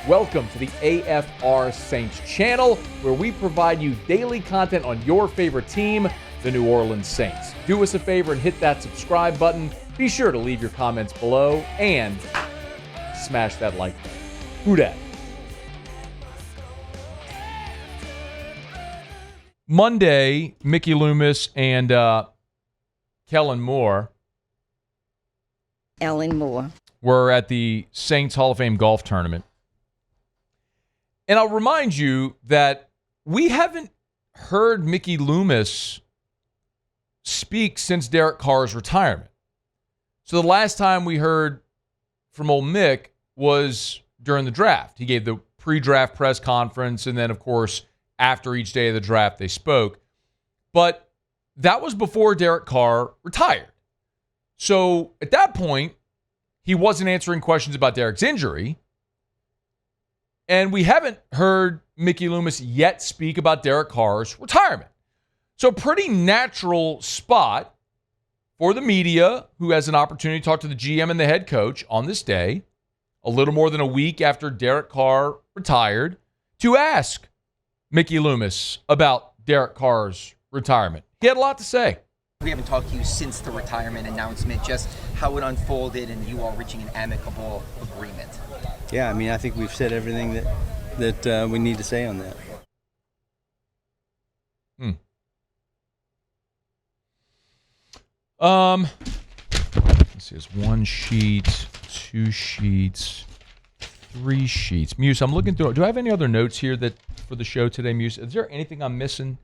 Welcome to the AFR Saints channel, where we provide you daily content on your favorite team, the New Orleans Saints. Do us a favor and hit that subscribe button. Be sure to leave your comments below and smash that like button. Who dat? Monday, Mickey Loomis and Ellen Moore were at the Saints Hall of Fame golf tournament. And I'll remind you that we haven't heard Mickey Loomis speak since Derek Carr's retirement. So the last time we heard from old Mick was during the draft. He gave the pre-draft press conference, and then, of course, after each day of the draft, they spoke. But that was before Derek Carr retired. So at that point, he wasn't answering questions about Derek's injury. And we haven't heard Mickey Loomis yet speak about Derek Carr's retirement. So pretty natural spot for the media, who has an opportunity to talk to the GM and the head coach on this day, a little more than a week after Derek Carr retired, to ask Mickey Loomis about Derek Carr's retirement. He had a lot to say. We haven't talked to you since the retirement announcement, just how it unfolded and you all reaching an amicable agreement. Yeah, I mean, I think we've said everything that we need to say on that. Let's see, it's 1 sheet, 2 sheets, 3 sheets. Muse, I'm looking through. Do I have any other notes here that for the show today, Muse? Is there anything I'm missing?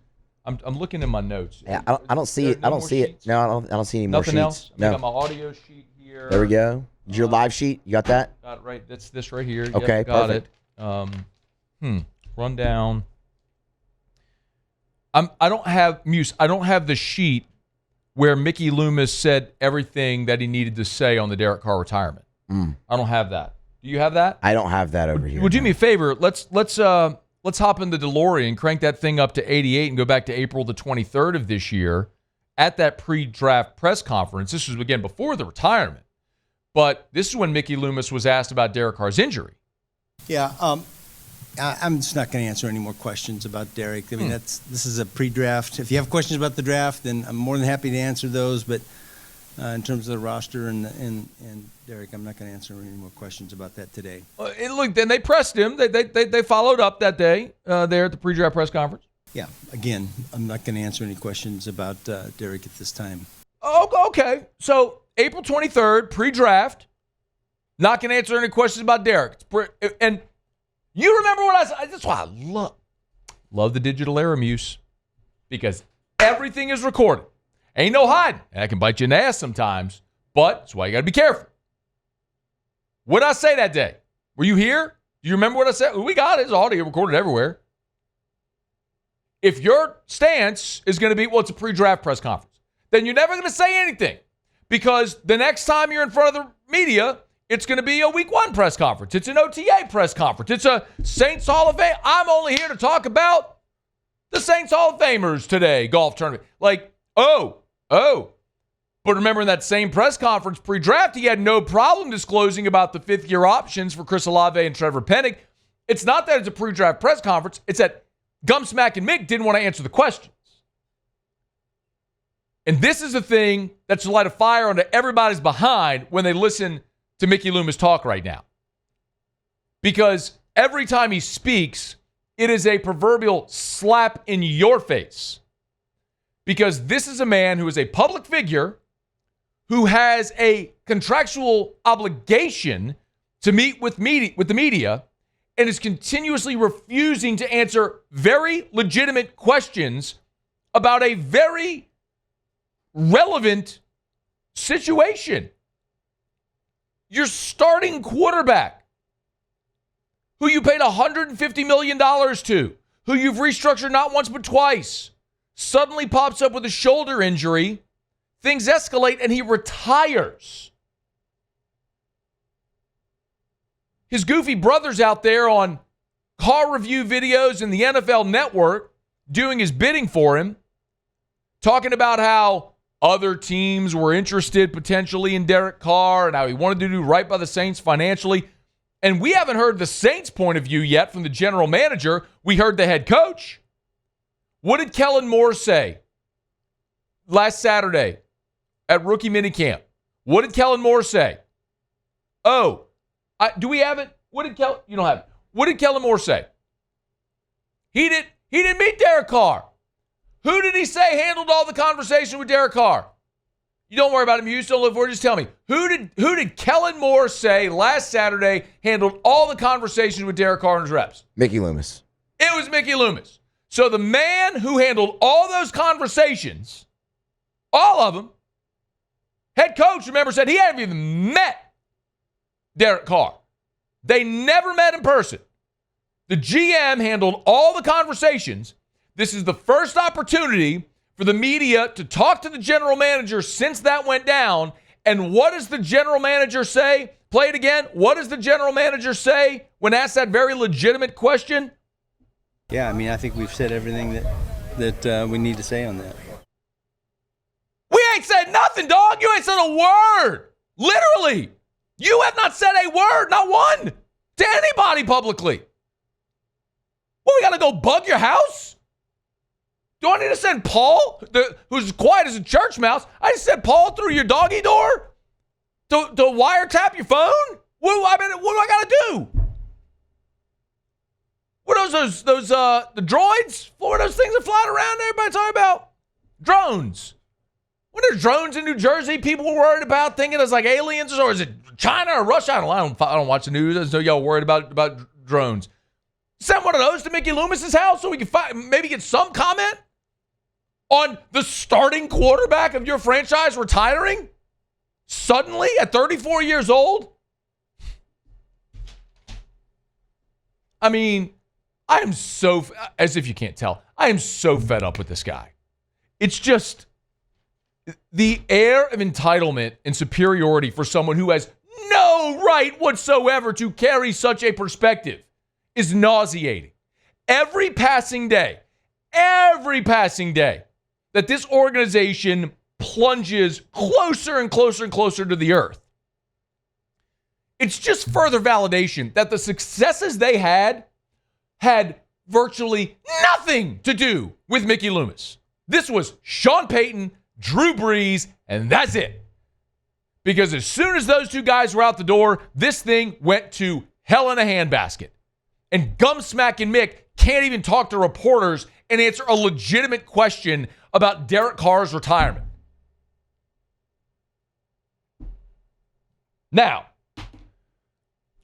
I'm looking in my notes. Yeah, I don't see it. I don't see it. No, I don't see any more sheets. Nothing else? No. I got my audio sheet here. There we go. Is your live sheet? You got that? Got it right. That's this right here. Okay, yep, got perfect. it. Rundown. I don't have Muse. I don't have the sheet where Mickey Loomis said everything that he needed to say on the Derek Carr retirement. I don't have that. Do you have that? I don't have that over here. Would you do me a favor? Let's hop in the DeLorean, crank that thing up to 88, and go back to April the 23rd of this year at that pre-draft press conference. This was again before the retirement. But this is when Mickey Loomis was asked about Derek Carr's injury. Yeah, I'm just not going to answer any more questions about Derek. I mean, this is a pre-draft. If you have questions about the draft, then I'm more than happy to answer those. But in terms of the roster and Derek, I'm not going to answer any more questions about that today. Look, then they pressed him. They followed up that day there at the pre-draft press conference. Yeah, again, I'm not going to answer any questions about Derek at this time. Oh, okay. So April 23rd, pre-draft. Not going to answer any questions about Derek. And you remember what I said? That's why I love the digital era, Muse, because everything is recorded. Ain't no hiding. And that can bite you in the ass sometimes, but that's why you got to be careful. What did I say that day? Were you here? Do you remember what I said? We got it. It's audio recorded everywhere. If your stance is going to be, well, it's a pre-draft press conference, then you're never going to say anything, because the next time you're in front of the media, it's going to be a week 1 press conference. It's an OTA press conference. It's a Saints Hall of Fame. I'm only here to talk about the Saints Hall of Famers today, golf tournament. Like, oh. But remember in that same press conference pre-draft, he had no problem disclosing about the 5th-year options for Chris Olave and Trevor Penning. It's not that it's a pre-draft press conference. It's that Gumsmack and Mick didn't want to answer the questions. And this is the thing that's to light a fire onto everybody's behind when they listen to Mickey Loomis talk right now. Because every time he speaks, it is a proverbial slap in your face. Because this is a man who is a public figure who has a contractual obligation to meet with the media and is continuously refusing to answer very legitimate questions about a very relevant situation. Your starting quarterback, who you paid $150 million to, who you've restructured not once but twice, suddenly pops up with a shoulder injury, things escalate, and he retires. His goofy brother's out there on car review videos in the NFL Network doing his bidding for him, talking about how other teams were interested potentially in Derek Carr and how he wanted to do right by the Saints financially. And we haven't heard the Saints' point of view yet from the general manager. We heard the head coach. What did Kellen Moore say last Saturday at rookie minicamp? What did Kellen Moore say? Do we have it? You don't have it. What did Kellen Moore say? He didn't meet Derek Carr. Who did he say handled all the conversation with Derek Carr? You don't worry about him. You used to live for it. Just tell me. Who did Kellen Moore say last Saturday handled all the conversations with Derek Carr and his reps? Mickey Loomis. It was Mickey Loomis. So the man who handled all those conversations, all of them, head coach, remember, said he hadn't even met Derek Carr. They never met in person. The GM handled all the conversations. This is the first opportunity for the media to talk to the general manager since that went down. And what does the general manager say? Play it again. What does the general manager say when asked that very legitimate question? Yeah, I mean, I think we've said everything that we need to say on that. We ain't said nothing, dog. You ain't said a word. Literally. You have not said a word, not one, to anybody publicly. What, we got to go bug your house? Do I need to send Paul, who's quiet as a church mouse? I just sent Paul through your doggy door to wiretap your phone? What do I got to do? What are those the droids? What are those things that fly around everybody talking about? Drones. When there's drones in New Jersey, people were worried about thinking it's like aliens, or is it China or Russia? I don't watch the news. I just know y'all worried about drones. Send one of those to Mickey Loomis's house so we can maybe get some comment on the starting quarterback of your franchise retiring suddenly at 34 years old. I mean, I am so, as if you can't tell, I am so fed up with this guy. It's just the air of entitlement and superiority for someone who has no right whatsoever to carry such a perspective is nauseating. Every passing day that this organization plunges closer and closer and closer to the earth, it's just further validation that the successes they had virtually nothing to do with Mickey Loomis. This was Sean Payton, Drew Brees, and that's it. Because as soon as those two guys were out the door, this thing went to hell in a handbasket. And Gumsmack and Mick can't even talk to reporters and answer a legitimate question about Derek Carr's retirement. Now,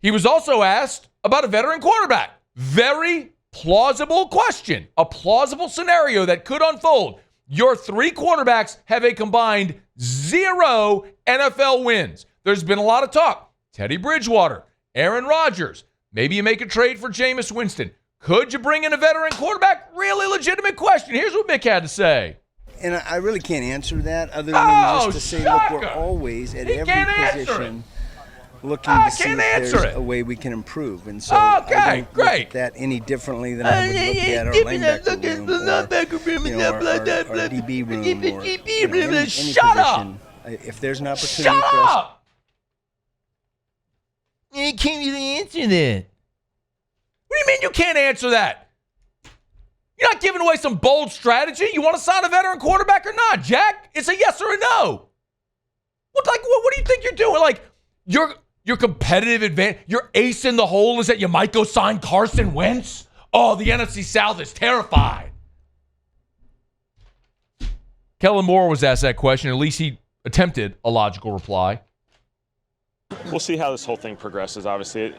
he was also asked about a veteran quarterback. Very plausible question, a plausible scenario that could unfold. Your three quarterbacks have a combined 0 NFL wins. There's been a lot of talk. Teddy Bridgewater, Aaron Rodgers. Maybe you make a trade for Jameis Winston. Could you bring in a veteran quarterback? Really legitimate question. Here's what Mick had to say. And I really can't answer that other than just to say, look, we're always at every position looking to see if there's a way we can improve. And so I don't look at that any differently than I would look at our linebacker room or our DB room or any Shut up! position. If there's an opportunity Shut for us. up! You can't really answer that. What do you mean you can't answer that? You're not giving away some bold strategy. You want to sign a veteran quarterback or not, Jack? It's a yes or a no. What do you think you're doing? Like, your competitive advantage, your ace in the hole is that you might go sign Carson Wentz? Oh, the NFC South is terrified. Kellen Moore was asked that question. At least he attempted a logical reply. We'll see how this whole thing progresses. Obviously,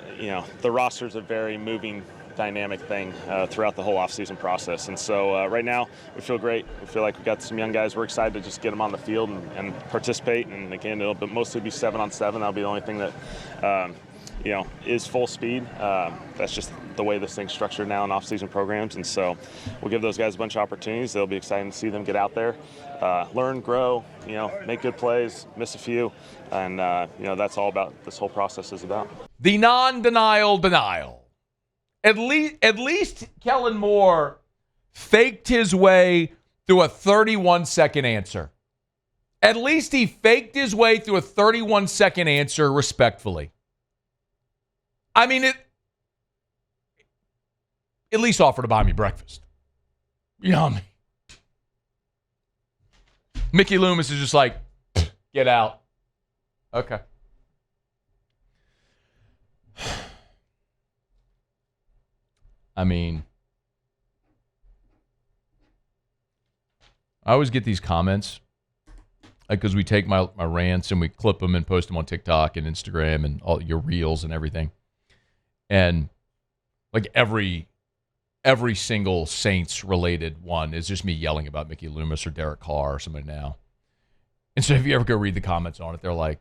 the roster's a very moving, dynamic thing throughout the whole offseason process. And so right now, we feel great. We feel like we've got some young guys. We're excited to just get them on the field and participate. And again, it'll mostly be 7-on-7. That'll be the only thing that, is full speed. That's just the way this thing's structured now in off-season programs. And so we'll give those guys a bunch of opportunities. It'll be exciting to see them get out there, learn, grow, make good plays, miss a few. And, that's all about this whole process is about. The non-denial denial. At least Kellen Moore faked his way through a 31-second answer. At least he faked his way through a 31-second answer respectfully. I mean, it at least offer to buy me breakfast. You know what I mean? Mickey Loomis is just like, get out. Okay. I mean, I always get these comments, like, because we take my rants and we clip them and post them on TikTok and Instagram and all your reels and everything. And like every single Saints related one is just me yelling about Mickey Loomis or Derek Carr or somebody now. And so if you ever go read the comments on it, they're like,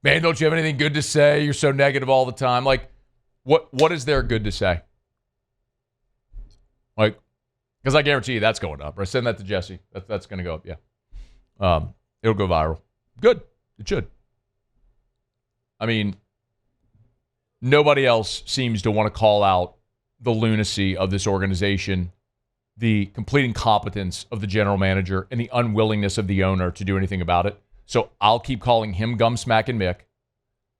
man, don't you have anything good to say? You're so negative all the time. Like, what is there good to say? Like, because I guarantee you that's going up. Right? Send that to Jesse. That's going to go up, yeah. It'll go viral. Good. It should. I mean, nobody else seems to want to call out the lunacy of this organization, the complete incompetence of the general manager, and the unwillingness of the owner to do anything about it. So I'll keep calling him Gumsmackin' Mick,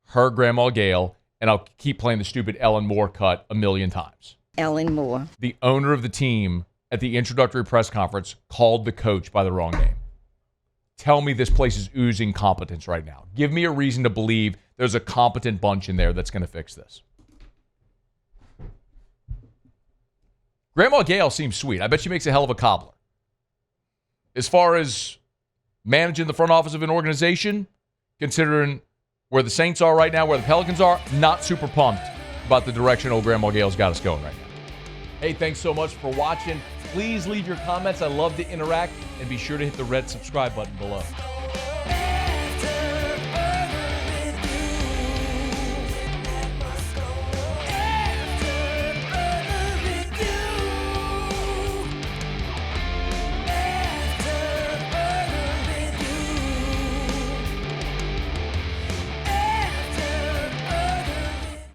her Grandma Gail, and I'll keep playing the stupid Ellen Moore cut a million times. Ellen Moore. The owner of the team at the introductory press conference called the coach by the wrong name. Tell me this place is oozing competence right now. Give me a reason to believe there's a competent bunch in there that's going to fix this. Grandma Gail seems sweet. I bet she makes a hell of a cobbler. As far as managing the front office of an organization, considering where the Saints are right now, where the Pelicans are, not super pumped about the direction old Grandma Gail's got us going right now. Hey, thanks so much for watching. Please leave your comments. I love to interact. And be sure to hit the red subscribe button below.